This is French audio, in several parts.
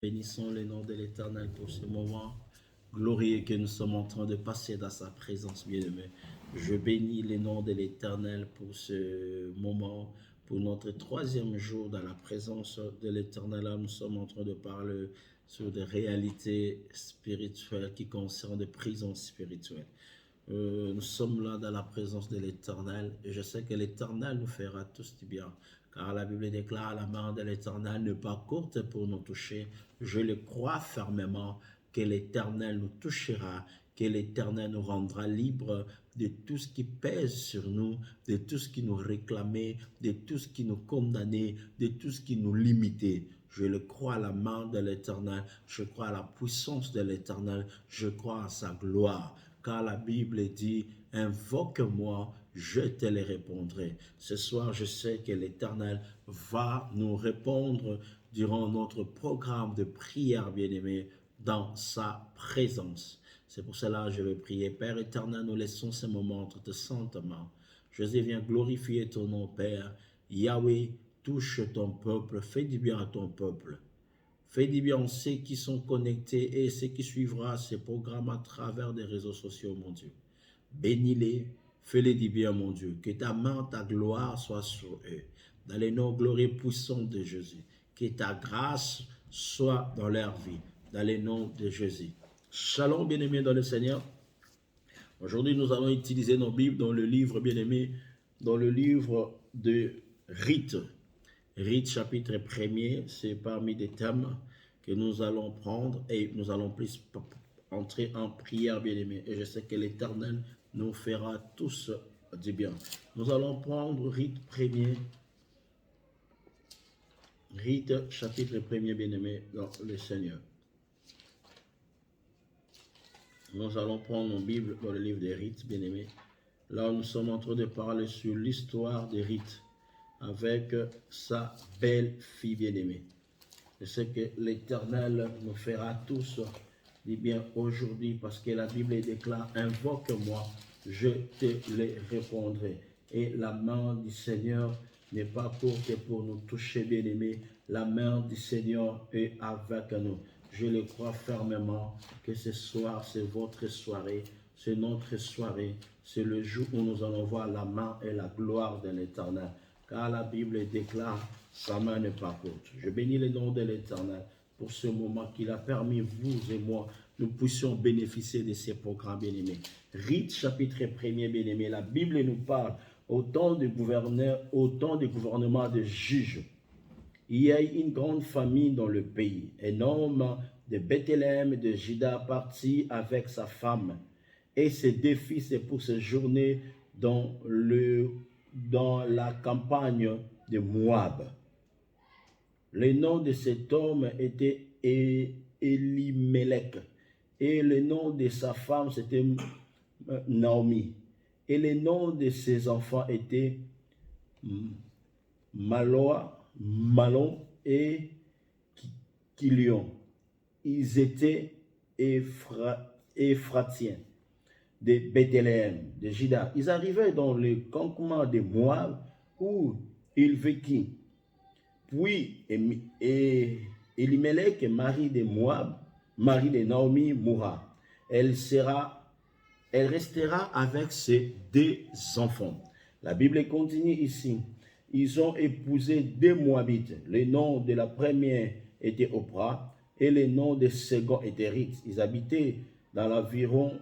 Bénissons le nom de l'Éternel pour ce moment glorieux que nous sommes en train de passer dans sa présence, bien-aimé. Je bénis le nom de l'Éternel pour ce moment, pour notre troisième jour dans la présence de l'Éternel. Là, nous sommes en train de parler sur des réalités spirituelles qui concernent des prisons spirituelles. Nous sommes là dans la présence de l'Éternel et je sais que l'Éternel nous fera tous du bien. Car la Bible déclare la main de l'Éternel n'est pas courte pour nous toucher. Je le crois fermement que l'Éternel nous touchera, que l'Éternel nous rendra libres de tout ce qui pèse sur nous, de tout ce qui nous réclamait, de tout ce qui nous condamnait, de tout ce qui nous limitait. Je le crois à la main de l'Éternel, je crois à la puissance de l'Éternel, je crois à sa gloire. Car la Bible dit, invoque-moi, je te le répondrai. Ce soir, je sais que l'Éternel va nous répondre durant notre programme de prière, bien-aimé, dans sa présence. C'est pour cela que je vais prier. Père éternel, nous laissons ce moment entre tes saintes mains. Jésus, viens glorifier ton nom, Père. Yahweh, touche ton peuple, fais du bien à ton peuple. Fais du bien à ceux qui sont connectés et ceux qui suivront ces programmes à travers des réseaux sociaux, mon Dieu. Bénis-les, fais-les du bien, mon Dieu. Que ta main, ta gloire soit sur eux. Dans les noms glorieux puissants de Jésus. Que ta grâce soit dans leur vie. Dans les noms de Jésus. Shalom, bien-aimés dans le Seigneur. Aujourd'hui, nous allons utiliser nos Bibles dans le livre, bien-aimé, dans le livre de Rite. Rite chapitre 1er, c'est parmi des thèmes que nous allons prendre et nous allons plus entrer en prière, bien-aimé. Et je sais que l'Éternel nous fera tous du bien. Nous allons prendre Rite 1er, Rite chapitre 1er, bien-aimé, dans le Seigneur. Nous allons prendre nos Bibles dans le livre des Rites, bien-aimé. Là, nous sommes en train de parler sur l'histoire des Rites avec sa belle-fille bien-aimée. Je sais que l'Éternel nous fera tous du bien aujourd'hui parce que la Bible déclare « Invoque-moi, je te le répondrai ». Et la main du Seigneur n'est pas courte pour nous toucher, bien-aimés. La main du Seigneur est avec nous. Je le crois fermement que ce soir, c'est votre soirée, c'est notre soirée, c'est le jour où nous allons voir la main et la gloire de l'Éternel. Car la Bible déclare, sa main n'est pas courte. Je bénis le nom de l'Éternel pour ce moment qu'il a permis, vous et moi, nous puissions bénéficier de ces programmes bien-aimés. Rite chapitre 1er, bien-aimé, la Bible nous parle autant de gouverneurs, autant de gouvernements de juges. Il y a une grande famine dans le pays. Un homme de Bethléem de Juda partit avec sa femme et ses deux fils pour séjourner dans la campagne de Moab. Le nom de cet homme était Elimelech et le nom de sa femme c'était Naomi. Et le nom de ses enfants était Malon et Kilion. Ils étaient Éphratiens de Bethléem, de Juda. Ils arrivaient dans le campement de Moab où ils vécurent. Puis Elimelech, mari de Moab, mari de Naomi, mourra. Elle restera avec ses deux enfants. La Bible continue ici. Ils ont épousé deux Moabites. Le nom de la première était Oprah et le nom de second était Rite. Ils habitaient dans l'environ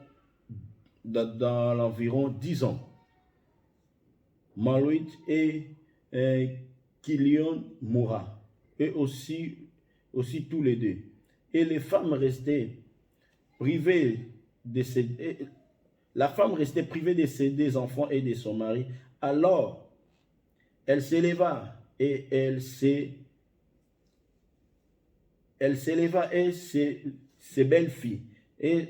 10 ans. Malouit et Kilion mourra. Et aussi tous les deux. Et les femmes restaient privées de ses... La femme restait privée de ses deux enfants et de son mari. Alors, elle s'éleva et ses belles-filles et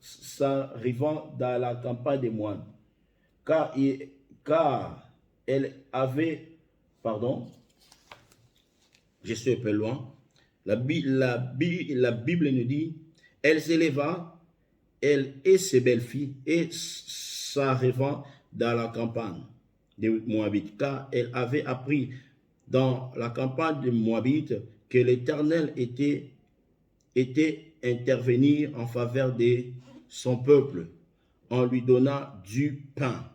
s'arrivant dans la campagne de Moab. Car elle avait, je suis un peu loin, la Bible nous dit, elle s'éleva, elle et ses belles-filles, et s'arrivant dans la campagne de Moabite, car elle avait appris dans la campagne de Moabite que l'Éternel était intervenir en faveur de son peuple en lui donnant du pain.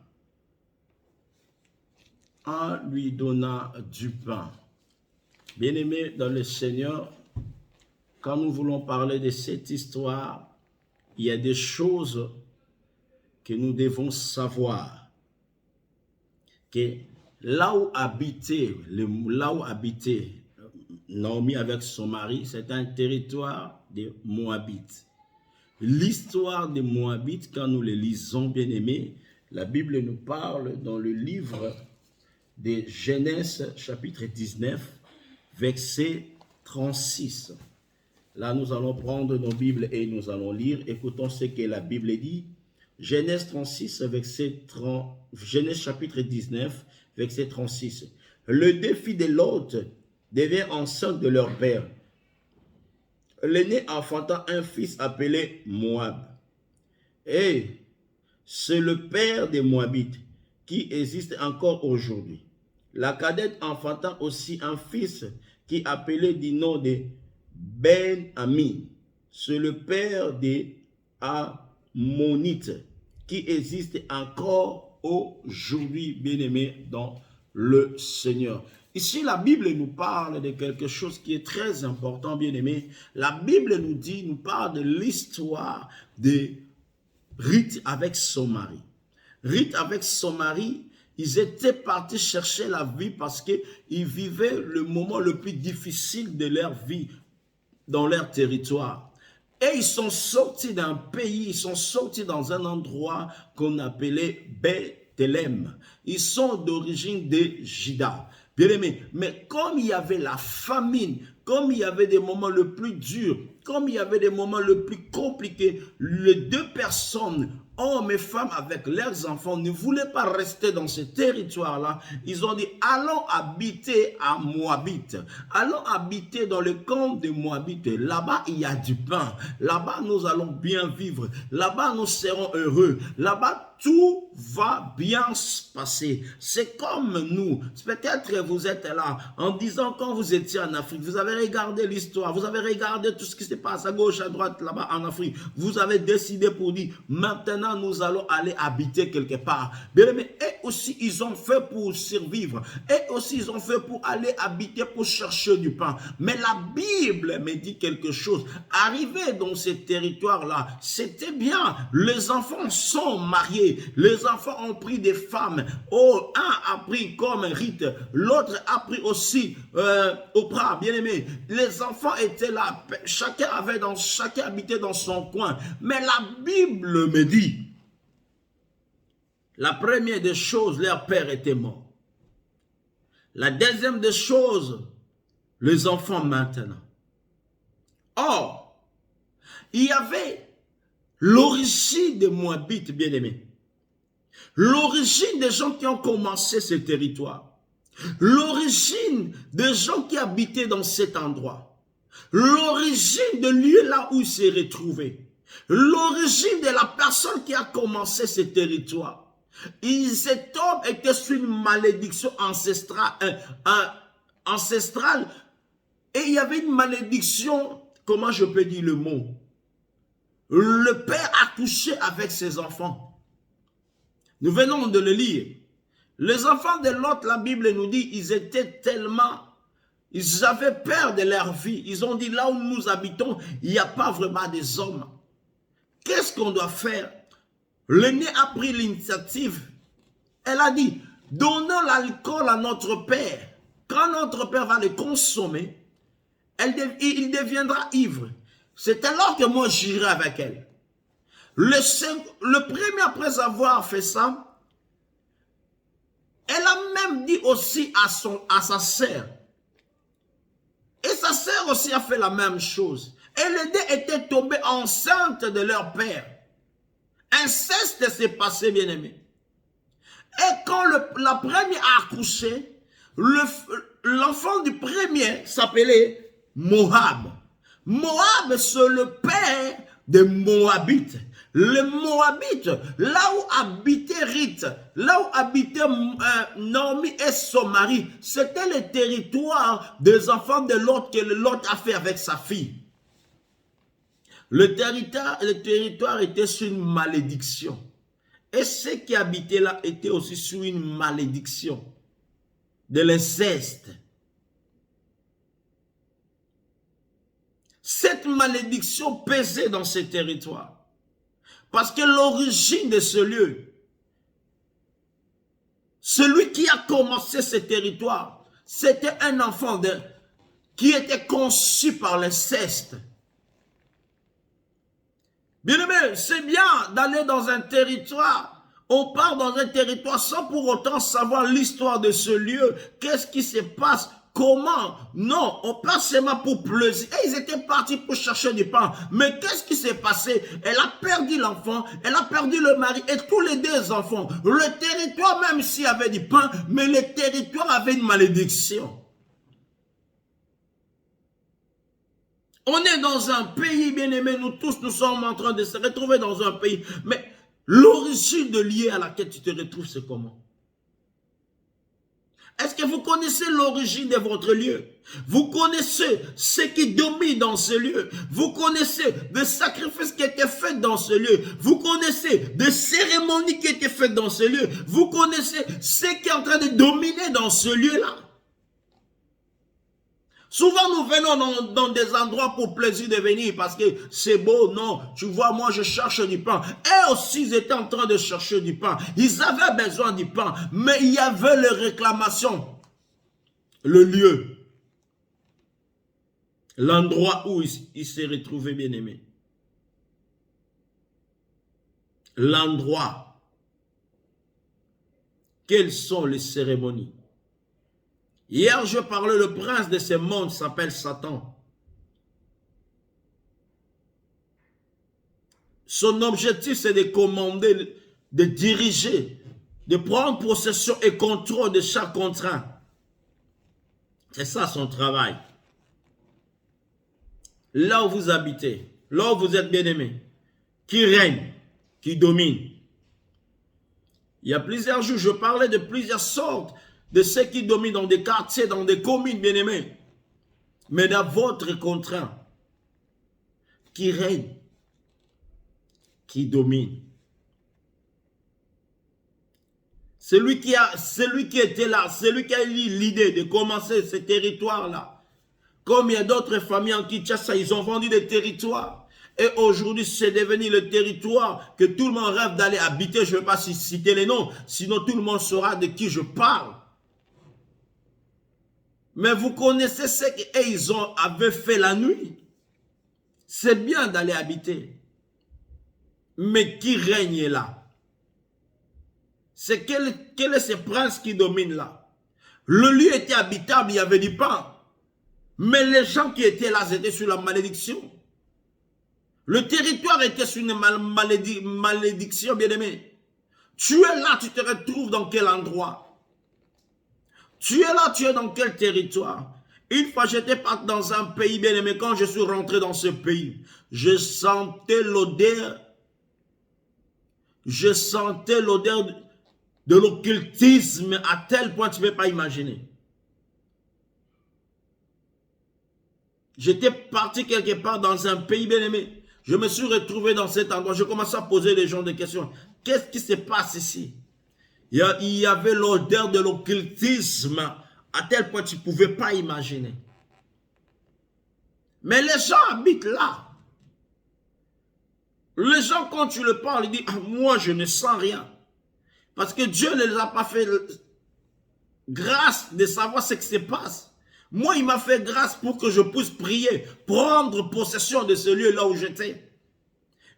En lui donnant du pain. Bien-aimés dans le Seigneur, quand nous voulons parler de cette histoire, il y a des choses que nous devons savoir. Que là où habitait Naomi avec son mari, c'est un territoire des Moabites. L'histoire des Moabites, quand nous les lisons, bien-aimés, la Bible nous parle dans le livre de Genèse, chapitre 19, verset 36. Là, nous allons prendre nos Bibles et nous allons lire. Écoutons ce que la Bible dit. Genèse 36, Genèse chapitre 19, verset 36. Le défi de l'hôte devient enceinte de leur père. L'aîné enfanta un fils appelé Moab. Et c'est le père des Moabites qui existe encore aujourd'hui. La cadette enfanta aussi un fils qui appelé du nom de Ben-Ami. C'est le père des Ammonites qui existe encore aujourd'hui, bien-aimés dans le Seigneur. Ici, la Bible nous parle de quelque chose qui est très important, bien-aimés. La Bible nous parle de l'histoire de Ruth avec son mari. Ruth avec son mari, ils étaient partis chercher la vie parce qu'ils vivaient le moment le plus difficile de leur vie dans leur territoire. Et ils sont sortis d'un pays, ils sont sortis dans un endroit qu'on appelait Bethléem. Ils sont d'origine de Juda. Bien aimé, mais comme il y avait la famine, comme il y avait des moments les plus durs, comme il y avait des moments les plus compliqués, les deux personnes, hommes et femmes avec leurs enfants, ne voulaient pas rester dans ce territoire-là. Ils ont dit, allons habiter à Moabit. Allons habiter dans le camp de Moabit. Là-bas, il y a du pain. Là-bas, nous allons bien vivre. Là-bas, nous serons heureux. Là-bas, tout va bien se passer. C'est comme nous. Peut-être vous êtes là en disant quand vous étiez en Afrique, vous avez regardé l'histoire, vous avez regardé tout ce qui se passe à gauche, à droite, là-bas en Afrique. Vous avez décidé pour dire, maintenant nous allons aller habiter quelque part. Bien, mais et aussi ils ont fait pour survivre. Et aussi ils ont fait pour aller habiter, pour chercher du pain. Mais la Bible me dit quelque chose. Arrivé dans ce territoire-là, c'était bien. Les enfants sont mariés. Les enfants ont pris des femmes. Oh, un a pris comme Rite, l'autre a pris aussi Oprah, bien aimé. Les enfants étaient là, chacun habitait dans son coin. Mais la Bible me dit, la première des choses, leur père était mort. La deuxième des choses, les enfants maintenant. Or, il y avait l'origine des Moabites, bien aimé. L'origine des gens qui ont commencé ce territoire. L'origine des gens qui habitaient dans cet endroit. L'origine de lieu là où ils se retrouvaient. L'origine de la personne qui a commencé ce territoire. Cet homme était sous une malédiction ancestrale. Et il y avait une malédiction, comment je peux dire le mot? Le père a couché avec ses enfants. Nous venons de le lire. Les enfants de Lot, la Bible nous dit, ils étaient tellement, ils avaient peur de leur vie. Ils ont dit, là où nous habitons, il n'y a pas vraiment des hommes. Qu'est-ce qu'on doit faire? L'aîné a pris l'initiative. Elle a dit, donnons l'alcool à notre père. Quand notre père va le consommer, il deviendra ivre. C'est alors que moi j'irai avec elle. Le premier, après avoir fait ça, elle a même dit aussi à sa sœur. Et sa sœur aussi a fait la même chose. Et les deux étaient tombés enceintes de leur père. Inceste s'est passé, bien aimé. Et quand la première a accouché, l'enfant du premier s'appelait Moab. Moab, c'est le père de Moabite. Les Moabites, là où habitait Rith, là où habitaient Naomi et son mari, c'était le territoire des enfants de Lot que Lot a fait avec sa fille. Le territoire était sur une malédiction. Et ceux qui habitaient là étaient aussi sur une malédiction de l'inceste. Cette malédiction pesait dans ce territoire. Parce que l'origine de ce lieu, celui qui a commencé ce territoire, c'était un enfant qui était conçu par l'inceste. Bien aimé, c'est bien d'aller dans un territoire. On part dans un territoire sans pour autant savoir l'histoire de ce lieu. Qu'est-ce qui se passe? Comment? Non, on part seulement pour plaisir. Et ils étaient partis pour chercher du pain. Mais qu'est-ce qui s'est passé? Elle a perdu l'enfant, elle a perdu le mari et tous les deux enfants. Le territoire, même s'il y avait du pain, mais le territoire avait une malédiction. On est dans un pays, bien aimé, nous tous, nous sommes en train de se retrouver dans un pays. Mais l'origine de lieu à laquelle tu te retrouves, c'est comment? Est-ce que vous connaissez l'origine de votre lieu? Vous connaissez ce qui domine dans ce lieu? Vous connaissez des sacrifices qui étaient faits dans ce lieu? Vous connaissez des cérémonies qui étaient faites dans ce lieu? Vous connaissez ce qui est en train de dominer dans ce lieu-là? Souvent, nous venons dans des endroits pour plaisir de venir parce que c'est beau. Non, tu vois, moi, je cherche du pain. Eux aussi, ils étaient en train de chercher du pain. Ils avaient besoin du pain, mais il y avait les réclamations. Le lieu. L'endroit où ils se retrouvaient bien-aimés. L'endroit. Quelles sont les cérémonies? Hier, je parlais, le prince de ce monde s'appelle Satan. Son objectif, c'est de commander, de diriger, de prendre possession et contrôle de chaque contraint. C'est ça son travail. Là où vous habitez, là où vous êtes bien-aimés, qui règne, qui domine. Il y a plusieurs jours, je parlais de plusieurs sortes de ceux qui dominent dans des quartiers, dans des communes, bien-aimés. Mais dans votre contraint, qui règne, qui domine. Celui qui était là, celui qui a eu l'idée de commencer ce territoire-là. Comme il y a d'autres familles en Kinshasa, ils ont vendu des territoires. Et aujourd'hui, c'est devenu le territoire que tout le monde rêve d'aller habiter. Je ne vais pas citer les noms, sinon tout le monde saura de qui je parle. Mais vous connaissez ce qu'ils avaient fait la nuit. C'est bien d'aller habiter. Mais qui règne là? C'est quel est ce prince qui domine là? Le lieu était habitable, il y avait du pain. Mais les gens qui étaient là, c'était sous la malédiction. Le territoire était sous une malédiction, bien-aimé. Tu es là, tu te retrouves dans quel endroit? Tu es là, tu es dans quel territoire? Une fois, j'étais parti dans un pays, bien-aimé, quand je suis rentré dans ce pays, je sentais l'odeur de l'occultisme à tel point que tu ne peux pas imaginer. J'étais parti quelque part dans un pays bien-aimé. Je me suis retrouvé dans cet endroit. Je commençais à poser les gens des questions. Qu'est-ce qui se passe ici? Il y avait l'odeur de l'occultisme à tel point que tu ne pouvais pas imaginer. Mais les gens habitent là. Les gens, quand tu leur parles, ils disent, ah, moi je ne sens rien. Parce que Dieu ne les a pas fait grâce de savoir ce qui se passe. Moi, il m'a fait grâce pour que je puisse prier, prendre possession de ce lieu là où j'étais.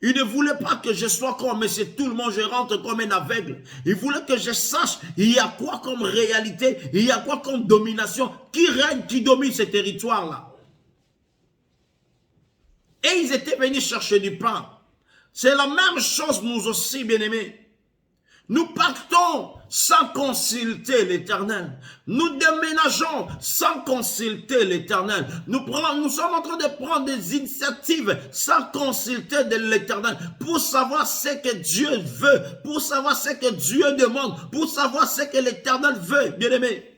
Il ne voulait pas que je sois comme monsieur tout le monde, je rentre comme un aveugle. Il voulait que je sache, il y a quoi comme réalité, il y a quoi comme domination, qui règne, qui domine ce territoire-là. Et ils étaient venus chercher du pain. C'est la même chose nous aussi, bien-aimés. Nous partons sans consulter l'Éternel. Nous déménageons sans consulter l'Éternel. Nous sommes en train de prendre des initiatives sans consulter de l'Éternel pour savoir ce que Dieu veut, pour savoir ce que Dieu demande, pour savoir ce que l'Éternel veut, bien-aimés.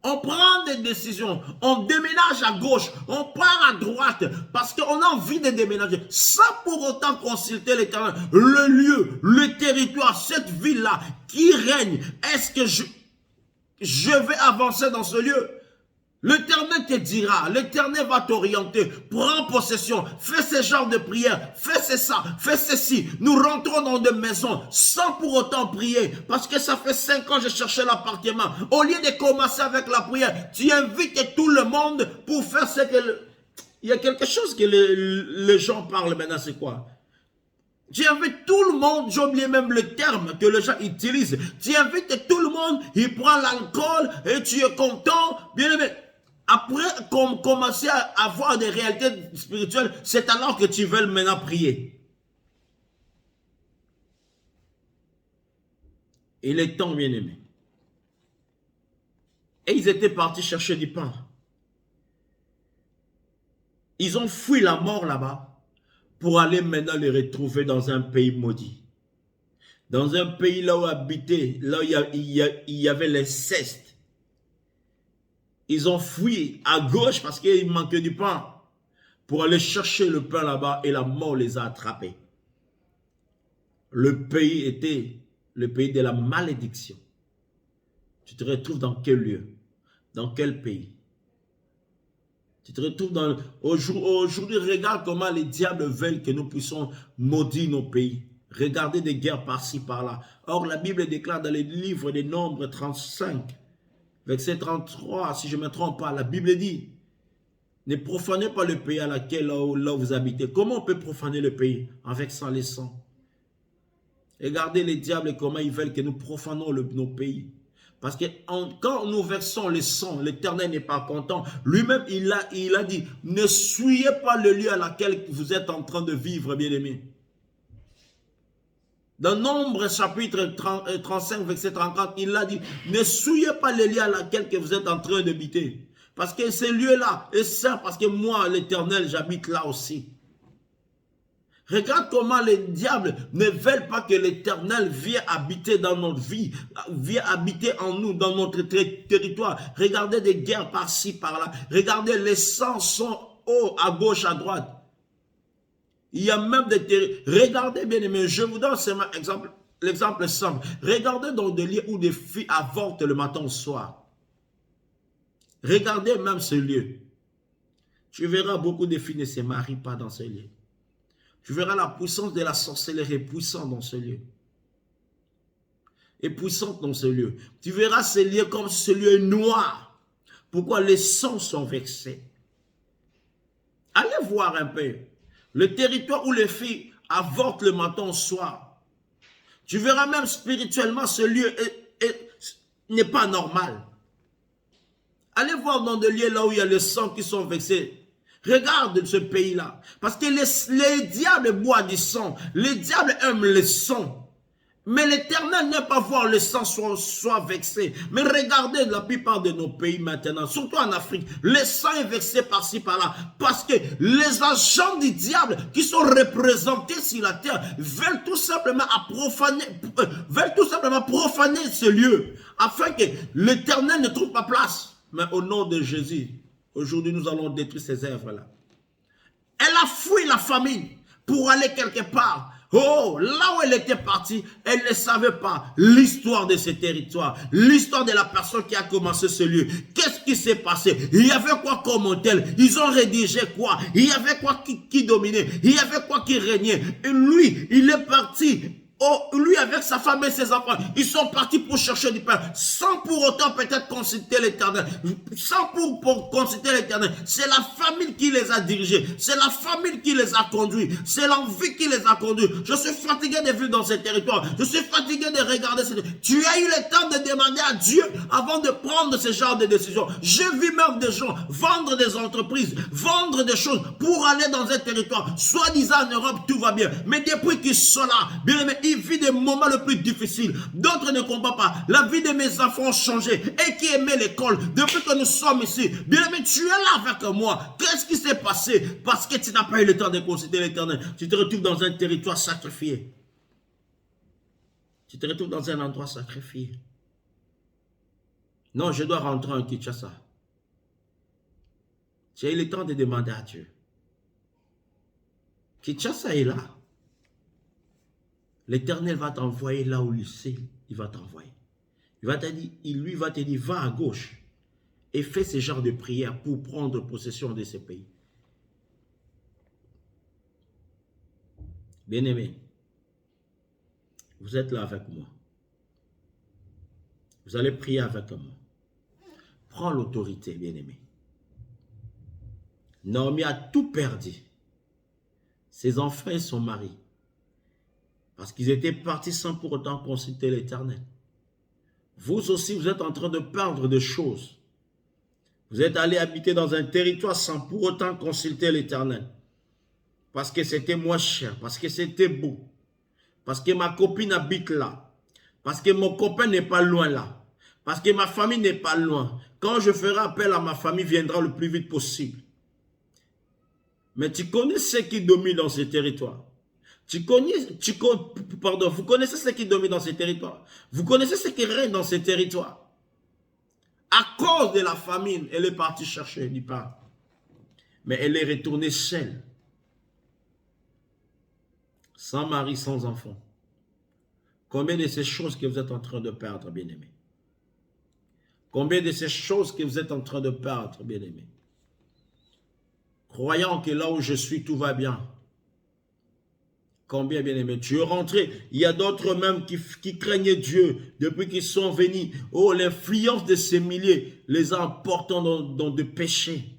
On prend des décisions, on déménage à gauche, on part à droite, parce qu'on a envie de déménager, sans pour autant consulter l'Éternel. Le lieu, le territoire, cette ville-là qui règne, est-ce que je vais avancer dans ce lieu? L'Éternel te dira, l'Éternel va t'orienter, prends possession, fais ce genre de prière, fais ça, fais ceci. Nous rentrons dans des maisons sans pour autant prier, parce que ça fait 5 ans que je cherchais l'appartement. Au lieu de commencer avec la prière, tu invites tout le monde pour faire ce que... Il y a quelque chose que les gens parlent maintenant, c'est quoi? Tu invites tout le monde, j'ai oublié même le terme que les gens utilisent. Tu invites tout le monde, il prend l'alcool et tu es content, bien aimé. Après commencer à avoir des réalités spirituelles, c'est alors que tu veux maintenant prier. Il est temps, bien aimé. Et ils étaient partis chercher du pain. Ils ont fui la mort là-bas pour aller maintenant les retrouver dans un pays maudit. Dans un pays là où habitaient, là où il y avait l'inceste. Ils ont fui à gauche parce qu'il manquait du pain pour aller chercher le pain là-bas et la mort les a attrapés. Le pays était le pays de la malédiction. Tu te retrouves dans quel lieu? Dans quel pays? Tu te retrouves dans... Aujourd'hui, regarde comment les diables veulent que nous puissions maudire nos pays. Regardez des guerres par-ci, par-là. Or, la Bible déclare dans les livres des Nombres 35, verset 33, si je ne me trompe pas, la Bible dit, ne profanez pas le pays à laquelle là où vous habitez. Comment on peut profaner le pays? Avec sang les sangs. Regardez les diables et comment ils veulent que nous profanons nos pays. Parce que quand nous versons le sang, l'Éternel n'est pas content. Lui-même, il a dit, ne souillez pas le lieu à laquelle vous êtes en train de vivre, bien-aimés. Dans Nombre chapitre 35, verset 34, il a dit, ne souillez pas le lieu à laquelle vous êtes en train d'habiter. Parce que ce lieu-là est saint, parce que moi, l'Éternel, j'habite là aussi. Regarde comment les diables ne veulent pas que l'Éternel vienne habiter dans notre vie, vienne habiter en nous, dans notre territoire. Regardez des guerres par-ci, par-là. Regardez, les sangs sont hauts, à gauche, à droite. Il y a même des... Regardez bien aimé, je vous donne l'exemple simple. Regardez dans des lieux où des filles avortent le matin au soir. Regardez même ce lieu. Tu verras beaucoup de filles ne se marient pas dans ce lieu. Tu verras la puissance de la sorcellerie puissante dans ce lieu. Et puissante dans ce lieu. Tu verras ce lieu comme ce lieu noir. Pourquoi les sangs sont vexés? Allez voir un peu. Le territoire où les filles avortent le matin au soir. Tu verras même spirituellement ce lieu n'est pas normal. Allez voir dans des lieux là où il y a les sangs qui sont vexés. Regarde ce pays-là. Parce que les diables boivent du sang. Les diables aiment le sang. Mais l'Éternel n'aime pas voir le sang soit vexé. Mais regardez la plupart de nos pays maintenant, surtout en Afrique, le sang est vexé par-ci, par-là. Parce que les agents du diable qui sont représentés sur la terre veulent tout simplement profaner ce lieu. Afin que l'Éternel ne trouve pas place. Mais au nom de Jésus, aujourd'hui, nous allons détruire ces œuvres-là. Elle a fui la famille pour aller quelque part. Oh, là où elle était partie, elle ne savait pas l'histoire de ce territoire, l'histoire de la personne qui a commencé ce lieu. Qu'est-ce qui s'est passé? Il y avait quoi comme hôtel? Ils ont rédigé quoi? Il y avait quoi qui dominait? Il y avait quoi qui régnait? Et lui, il est parti. Oh, lui avec sa femme et ses enfants, ils sont partis pour chercher du pain, sans pour autant peut-être consulter l'Éternel, sans pour consulter l'Éternel. C'est la famille qui les a dirigés, c'est la famille qui les a conduits, c'est l'envie qui les a conduits. Je suis fatigué de vivre dans ces territoires, je suis fatigué de regarder ces... Tu as eu le temps de demander à Dieu avant de prendre ce genre de décision. J'ai vu même des gens vendre des entreprises, vendre des choses pour aller dans un territoire, soi-disant en Europe tout va bien, mais depuis qu'ils sont là, bien aimé, il vit des moments les plus difficiles. D'autres ne comprennent pas. La vie de mes enfants a changé. Et qui aimait l'école, depuis que nous sommes ici, bien-aimé, tu es là avec moi. Qu'est-ce qui s'est passé? Parce que tu n'as pas eu le temps de considérer l'Éternel. Tu te retrouves dans un territoire sacrifié. Tu te retrouves dans un endroit sacrifié. Non, je dois rentrer en Kinshasa. Tu as eu le temps de demander à Dieu. Kinshasa est là. L'Éternel va t'envoyer là où il sait, il va t'envoyer. Il va te dire, lui va te dire, va à gauche et fais ce genre de prière pour prendre possession de ce pays. Bien-aimé, vous êtes là avec moi. Vous allez prier avec moi. Prends l'autorité, bien-aimé. Naomi a tout perdu. Ses enfants et son mari. Parce qu'ils étaient partis sans pour autant consulter l'Éternel. Vous aussi, vous êtes en train de perdre des choses. Vous êtes allé habiter dans un territoire sans pour autant consulter l'Éternel. Parce que c'était moins cher, parce que c'était beau. Parce que ma copine habite là. Parce que mon copain n'est pas loin là. Parce que ma famille n'est pas loin. Quand je ferai appel à ma famille, viendra le plus vite possible. Mais tu connais ce qui domine dans ce territoire. Vous connaissez ce qui domine dans ce territoire. Vous connaissez ce qui règne dans ce territoire. À cause de la famine, elle est partie chercher du pain. Mais elle est retournée seule. Sans mari, sans enfant. Combien de ces choses que vous êtes en train de perdre, bien-aimés? Combien de ces choses que vous êtes en train de perdre, bien-aimés? Croyant que là où je suis, tout va bien. Combien, bien-aimés? Tu es rentré. Il y a d'autres même qui craignaient Dieu depuis qu'ils sont venus. Oh, l'influence de ces milliers les a emportés dans des péchés.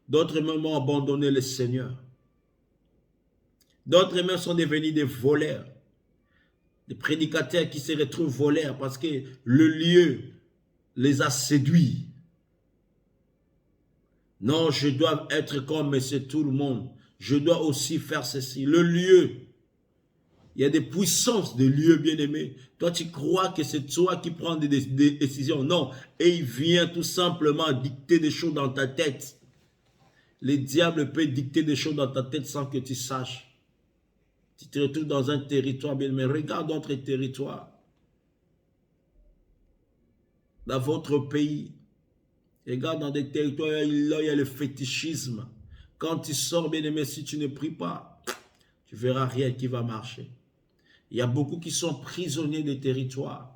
D'autres même ont abandonné le Seigneur. D'autres même sont devenus des voleurs. Des prédicateurs qui se retrouvent voleurs parce que le lieu les a séduits. Non, je dois être comme monsieur tout le monde. Je dois aussi faire ceci. Le lieu. Il y a des puissances de lieux, bien-aimés. Toi, tu crois que c'est toi qui prends des décisions. Non. Et il vient tout simplement dicter des choses dans ta tête. Le diable peut dicter des choses dans ta tête sans que tu saches. Tu te retrouves dans un territoire, bien-aimé. Regarde d'autres territoires. Dans votre pays. Regarde dans des territoires, là, il y a le fétichisme. Quand tu sors, bien-aimé, si tu ne pries pas, tu verras rien qui va marcher. Il y a beaucoup qui sont prisonniers des territoires.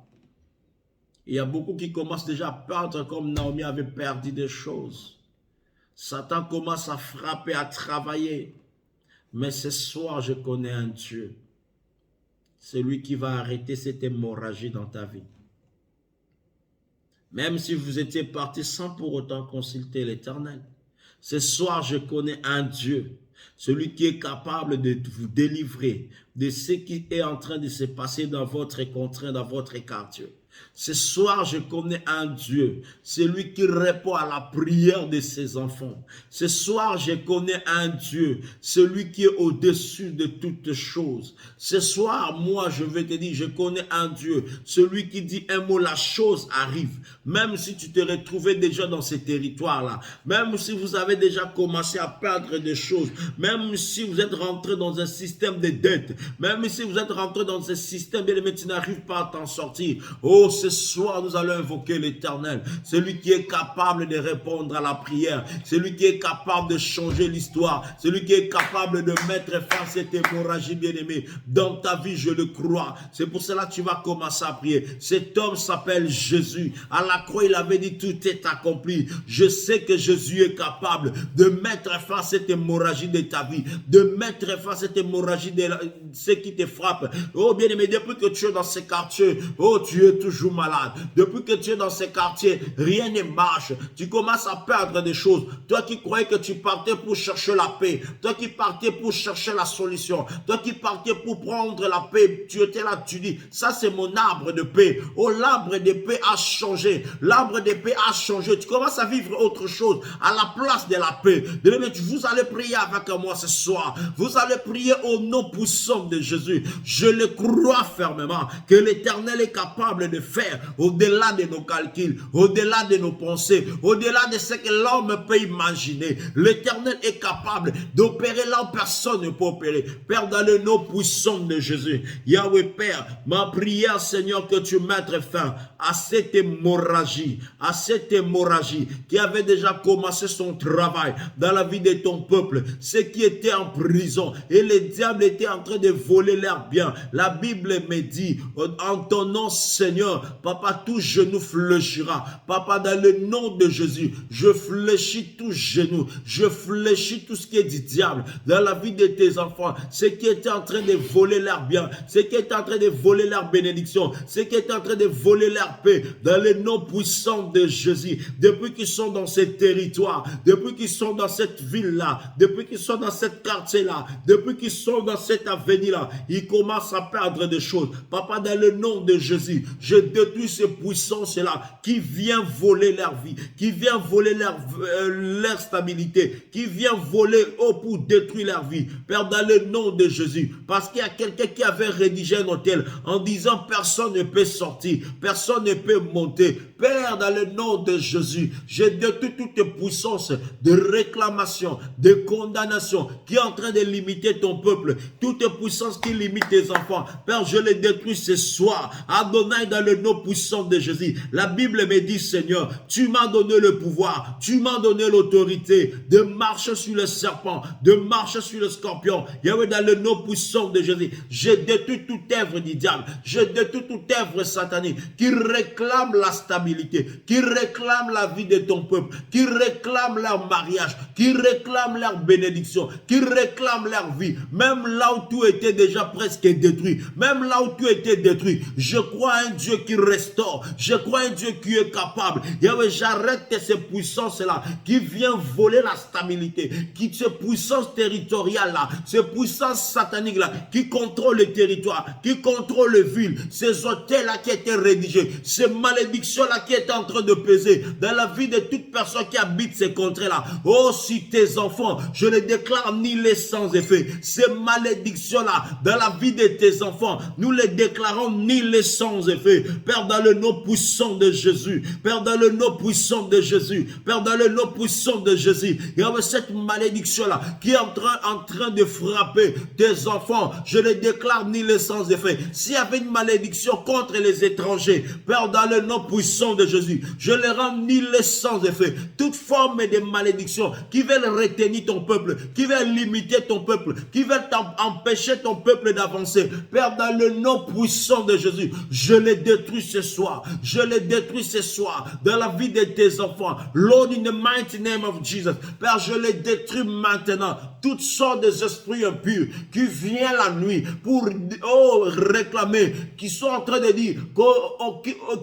Il y a beaucoup qui commencent déjà à perdre comme Naomi avait perdu des choses. Satan commence à frapper, à travailler. Mais ce soir, je connais un Dieu. Celui qui va arrêter cette hémorragie dans ta vie. Même si vous étiez parti sans pour autant consulter l'Éternel. Ce soir, je connais un Dieu, celui qui est capable de vous délivrer de ce qui est en train de se passer dans votre contraint, dans votre quartier. Ce soir, je connais un Dieu, celui qui répond à la prière de ses enfants. Ce soir, je connais un Dieu, celui qui est au-dessus de toutes choses. Ce soir, moi, je vais te dire, je connais un Dieu, celui qui dit un mot, la chose arrive. Même si tu te retrouvais déjà dans ces territoires-là, même si vous avez déjà commencé à perdre des choses, même si vous êtes rentré dans un système de dette, même si vous êtes rentré dans un système, mais tu n'arrives pas à t'en sortir. Oh, ce soir, nous allons invoquer l'Éternel, celui qui est capable de répondre à la prière, celui qui est capable de changer l'histoire, celui qui est capable de mettre fin à cette hémorragie, bien-aimée. Dans ta vie, je le crois. C'est pour cela que tu vas commencer à prier. Cet homme s'appelle Jésus. À la croix, il avait dit, tout est accompli. Je sais que Jésus est capable de mettre fin à cette hémorragie de ta vie, de mettre fin à cette hémorragie de ce qui te frappe. Oh, bien-aimé, depuis que tu es dans ces quartiers, oh, tu es toujours toujours malade. Depuis que tu es dans ces quartiers, rien ne marche. Tu commences à perdre des choses. Toi qui croyais que tu partais pour chercher la paix, toi qui partais pour chercher la solution, toi qui partais pour prendre la paix, tu étais là, tu dis, ça c'est mon arbre de paix. Oh, l'arbre de paix a changé. L'arbre de paix a changé. Tu commences à vivre autre chose à la place de la paix. Vous allez prier avec moi ce soir. Vous allez prier au nom puissant de Jésus. Je le crois fermement que l'Éternel est capable de faire au-delà de nos calculs, au-delà de nos pensées, au-delà de ce que l'homme peut imaginer. L'Éternel est capable d'opérer là où personne ne peut opérer. Père, dans le nom puissant de Jésus, Yahweh Père, ma prière, Seigneur, que tu mettes fin à cette hémorragie qui avait déjà commencé son travail dans la vie de ton peuple, ceux qui étaient en prison et le diable était en train de voler leurs biens. La Bible me dit, en ton nom, Seigneur, Papa, tout genou fléchira. Papa, dans le nom de Jésus, je fléchis tout genou, je fléchis tout ce qui est du diable dans la vie de tes enfants, ceux qui étaient en train de voler leurs biens, ceux qui étaient en train de voler leurs bénédictions, ceux qui étaient en train de voler leur paix, dans le nom puissant de Jésus, depuis qu'ils sont dans ces territoires, depuis qu'ils sont dans cette ville-là, depuis qu'ils sont dans cette quartier-là, depuis qu'ils sont dans cette avenue-là, ils commencent à perdre des choses. Papa, dans le nom de Jésus, je détruis ces puissances-là qui viennent voler leur vie, qui viennent voler leur stabilité, qui viennent voler pour détruire leur vie. Père, dans le nom de Jésus, parce qu'il y a quelqu'un qui avait rédigé un hôtel en disant personne ne peut sortir, personne ne peut monter. Père, dans le nom de Jésus, je détruis toute puissance de réclamation, de condamnation qui est en train de limiter ton peuple, toute puissance qui limite tes enfants. Père, je les détruis ce soir. Adonai, dans le nom puissant de Jésus. La Bible me dit, Seigneur, tu m'as donné le pouvoir, tu m'as donné l'autorité de marcher sur le serpent, de marcher sur le scorpion. Yahweh, dans le nom puissant de Jésus, je détruis toute œuvre du diable, je détruis toute œuvre satanique qui réclame la stabilité, qui réclame la vie de ton peuple, qui réclame leur mariage, qui réclame leur bénédiction, qui réclame leur vie, même là où tout était déjà presque détruit, même là où tout était détruit. Je crois à un Dieu qui restaure, je crois à un Dieu qui est capable. Yahweh, j'arrête ces puissances-là qui viennent voler la stabilité, ces puissances territoriales-là, ces puissances sataniques-là qui contrôlent le territoire, qui contrôlent les villes, ces hôtels-là qui étaient rédigés, ces malédictions-là qui étaient en train de peser dans la vie de toute personne qui habite ces contrées-là. Oh, si tes enfants, je les déclare nihilés sans effet. Ces malédictions-là dans la vie de tes enfants, nous les déclarons nihilés sans effet. Père, dans le nom puissant de Jésus, Père, dans le nom puissant de Jésus, Père, dans le nom puissant de Jésus, il y avait cette malédiction-là qui est en train de frapper tes enfants. Je les déclare nihilés sans effet. S'il y avait une malédiction contre les étrangers, Père, dans le nom puissant de Jésus, je les rends nihilés sans effet. Toute forme de malédiction qui veulent retenir ton peuple, qui veulent limiter ton peuple, qui veulent empêcher ton peuple d'avancer, Père, dans le nom puissant de Jésus, je les détruis ce soir. Je les détruis ce soir dans la vie de tes enfants. Lord, in the mighty name of Jesus, Père, je les détruis maintenant. Toutes sortes d'esprits impurs qui viennent la nuit pour réclamer, qui sont en train de dire,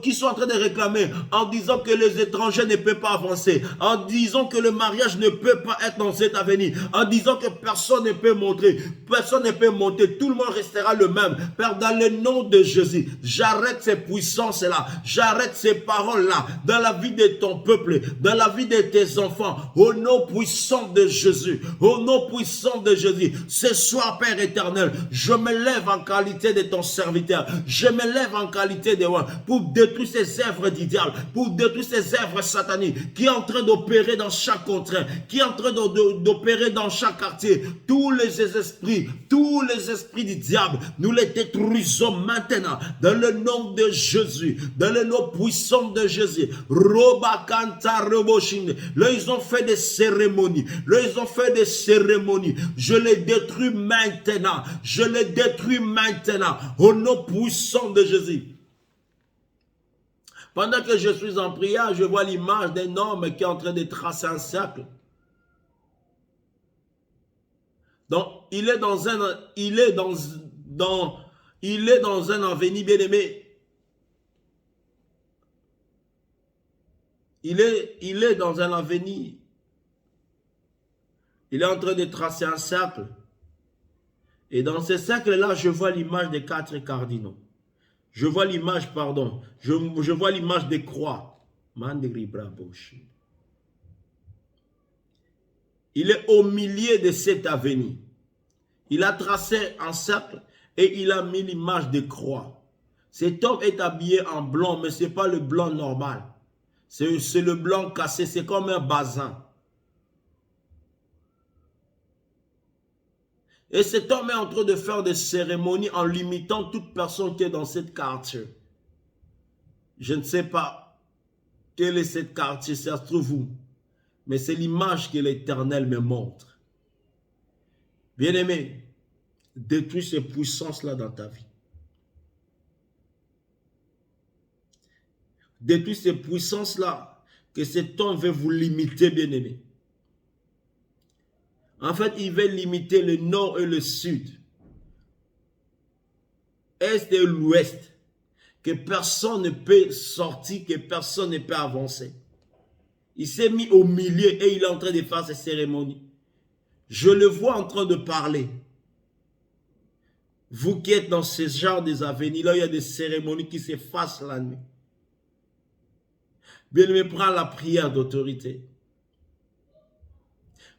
qui sont en train de réclamer en disant que les étrangers ne peuvent pas avancer, en disant que le mariage ne peut pas être dans cet avenir, en disant que personne ne peut monter, personne ne peut monter, tout le monde restera le même. Père, dans le nom de Jésus, j'arrête ces puissances-là, j'arrête ces paroles-là dans la vie de ton peuple, dans la vie de tes enfants, au nom puissant de Jésus, au nom puissant de Jésus. Ce soir, Père éternel, je me lève en qualité de ton serviteur, je me lève en qualité de roi pour détruire ces œuvres du diable, pour détruire ces œuvres sataniques qui est en train d'opérer dans chaque contrat, qui est en train d'opérer dans chaque quartier. Tous les esprits du diable, nous les détruisons maintenant dans le nom de Jésus, dans le nom puissant de Jésus. Là, ils ont fait des cérémonies, je les détruis maintenant, je les détruis maintenant au nom puissant de Jésus. Pendant que je suis en prière, je vois l'image d'un homme qui est en train de tracer un cercle. Donc, il est dans un avenir bien-aimé. il est dans un avenir. Il est en train de tracer un cercle. Et dans ce cercle-là, je vois l'image des 4 cardinaux. Je vois l'image, pardon, je vois l'image des croix. Il est au milieu de cet avenir. Il a tracé un cercle et il a mis l'image des croix. Cet homme est habillé en blanc, mais ce n'est pas le blanc normal. C'est le blanc cassé, c'est comme un bazin. Et cet homme est en train de faire des cérémonies en limitant toute personne qui est dans cette quartier. Je ne sais pas quel est cette quartier, ça se trouve où. Mais c'est l'image que l'Éternel me montre. Bien-aimé, détruis ces puissances-là dans ta vie. Détruis ces puissances-là que cet homme veut vous limiter, bien-aimé. En fait, il veut limiter le nord et le sud, est et l'ouest, que personne ne peut sortir, que personne ne peut avancer. Il s'est mis au milieu et il est en train de faire ses cérémonies. Je le vois en train de parler. Vous qui êtes dans ce genre des avenirs, là il y a des cérémonies qui s'effacent la nuit. Bien-aimé, prends la prière d'autorité.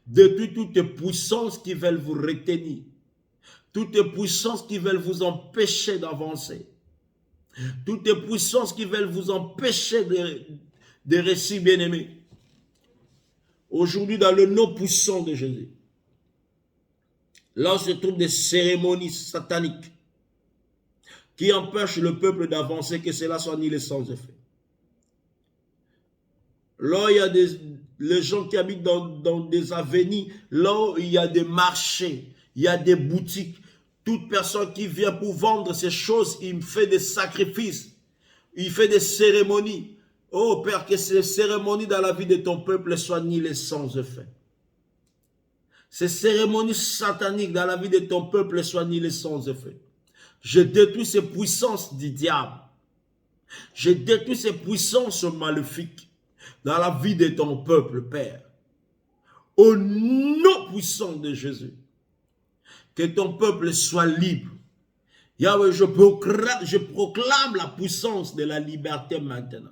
Depuis toutes les puissances qui veulent vous retenir, toutes les puissances qui veulent vous empêcher d'avancer, toutes les puissances qui veulent vous empêcher de réussir, bien-aimé. Aujourd'hui, dans le nom puissant de Jésus, là se trouvent des cérémonies sataniques qui empêchent le peuple d'avancer, que cela soit annulé sans effet. Là, il y a les gens qui habitent dans des avenirs, là, il y a des marchés, il y a des boutiques. Toute personne qui vient pour vendre ces choses, il fait des sacrifices, il fait des cérémonies. Oh Père, que ces cérémonies dans la vie de ton peuple soient annulées sans effet. Ces cérémonies sataniques dans la vie de ton peuple soient annulées sans effet. Je détruis ces puissances du diable. Je détruis ces puissances maléfiques dans la vie de ton peuple, Père. Au nom puissant de Jésus, que ton peuple soit libre. Yahweh, je proclame la puissance de la liberté maintenant.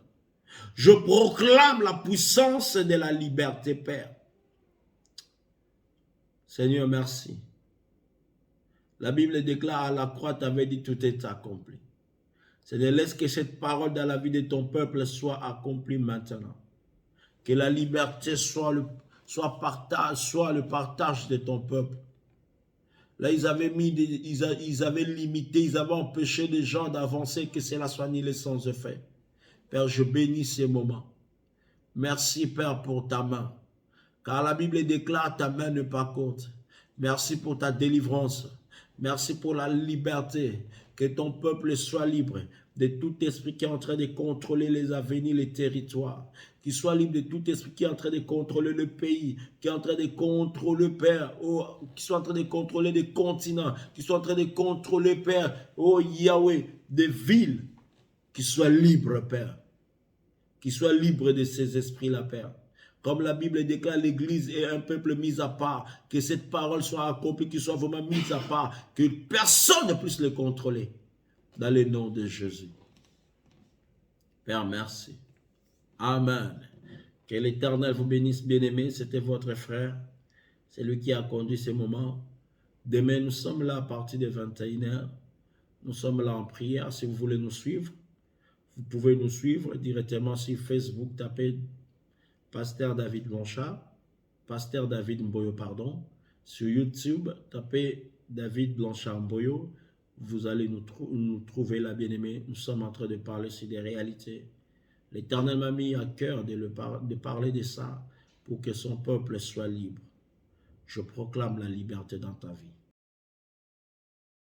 Je proclame la puissance de la liberté, Père. Seigneur, merci. La Bible déclare à la croix, tu avais dit tout est accompli. Seigneur, laisse que cette parole dans la vie de ton peuple soit accomplie maintenant. Que la liberté soit le partage de ton peuple. Là, ils avaient limité, ils avaient empêché les gens d'avancer, que cela soit annulé sans effet. Père, je bénis ces moments. Merci, Père, pour ta main. Car la Bible déclare ta main n'est pas courte. Merci pour ta délivrance. Merci pour la liberté. Que ton peuple soit libre de tout esprit qui est en train de contrôler les avenirs, les territoires. Qu'il soit libre de tout esprit qui est en train de contrôler le pays, qui est en train de contrôler, Père, qui soit en train de contrôler des continents, qui soit en train de contrôler, Père, oh Yahweh, des villes, qui soient libres, Père. Qui soient libres de ces esprits-là, Père. Comme la Bible déclare, l'Église est un peuple mis à part. Que cette parole soit accomplie, qu'il soit vraiment mis à part. Que personne ne puisse le contrôler. Dans le nom de Jésus. Père, merci. Amen. Que l'Éternel vous bénisse, bien-aimés. C'était votre frère. C'est lui qui a conduit ces moments. Demain, nous sommes là à partir de 21h. Nous sommes là en prière. Si vous voulez nous suivre, vous pouvez nous suivre directement sur Facebook. Tapez Pasteur David Blanchard, Pasteur David Mboyo, pardon. Sur YouTube, tapez David Blanchard Mboyo. Vous allez nous trouver là, bien-aimés. Nous sommes en train de parler sur des réalités. L'Éternel m'a mis à cœur de parler de ça pour que son peuple soit libre. Je proclame la liberté dans ta vie.